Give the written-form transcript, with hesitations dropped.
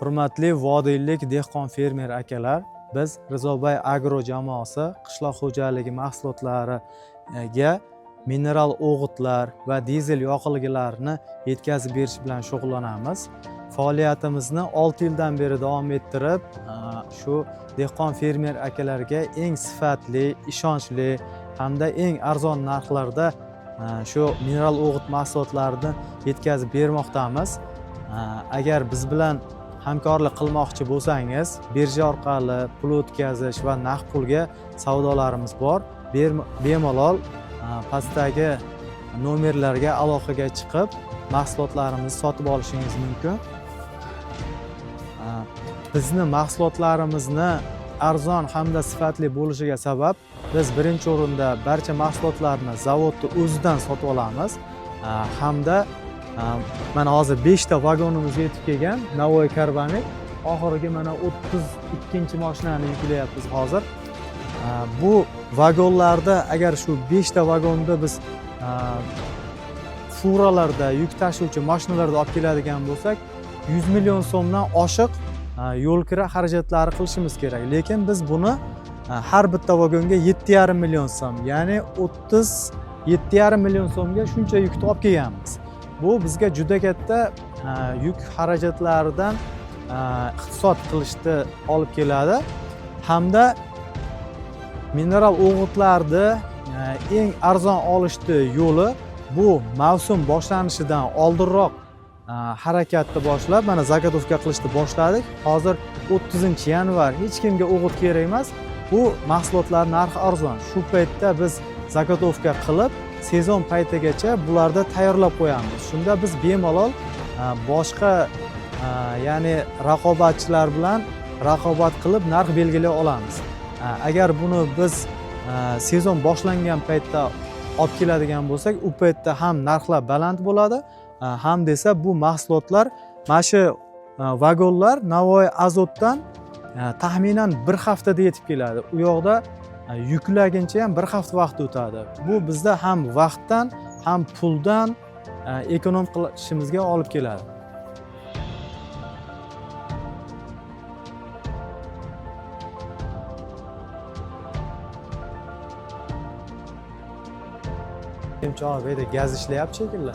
Hurmatli vodiylik dehqon fermer akalar, biz Rizobay agro jamoasi qishloq xo'jaligi mahsulotlariga mineral o'g'itlar va dizel yoqilgilarini yetkazib berish bilan shug'ullanamiz. Faoliyatimizni 6 yildan beri davom ettirib, shu dehqon fermer akalarga eng sifatli, ishonchli hamda eng arzon narxlarda shu mineral o'g'it mahsulotlarini yetkazib bermoqdamiz. Agar biz bilan hamkorlik qilmoqchi bo'lsangiz, birja orqali pul o'tkazish va naqd pulga savdolarimiz bor. Bemalol pastdagi nomerlarga aloqaga chiqib, mahsulotlarimizni sotib olishingiz mumkin. Bizni mahsulotlarimizni arzon hamda sifatli bo'lishiga sabab, biz birinchi o'rinda barcha mahsulotlarni zavodni o'zidan sotib olamiz. Hamda mana hozir 5 ta vagonimiz yetib kelgan, Navoiy Karbamid. Oxirgi mana 32-chi mashinani yuklayapmiz hozir. Bu vagonlarda agar shu 5 ta vagonda biz furalarda, yuk tashuvchi mashinalarda olib keladigan bo'lsak, 100 million so'mdan oshiq yo'l kira xarajatlari qilishimiz kerak. Lekin biz buni har bitta vagonga 7,5 million so'm, ya'ni 37,5 million so'mga shuncha yukni olib kelganmiz. Bu bizga juda katta yuk xarajatlaridan iqtisod qilishni olib keladi. Hamda mineral o'g'itlarni eng arzon olishni yo'li bu mavsum boshlanishidan oldinroq harakatni boshlab, mana zagotovka qilishni boshladik. Hozir 30-yanvar, hech kimga o'g'it kerak emas. Bu mahsulotlar narxi arzon. Shu paytda biz zagotovka qilib, sezon paytigacha bularni tayyorlab qo'yamiz. Shunda biz bemalol boshqa ya'ni raqobatchilar bilan raqobat qilib narx belgilay olamiz. Agar buni biz sezon boshlangan paytda olib keladigan bo'lsak, u paytda ham narxlar baland bo'ladi, ham desa bu mahsulotlar mana shu vagonlar Navoiy Azotdan taxminan 1 haftada yetib keladi. U yoqda yuklaguncha ham 1 hafta vaqt o'tadi. Bu bizda ham vaqtdan, ham puldan ekonom qilishimizga olib keladi. Chog'i bu yerda gaz ishlayapti shekilli.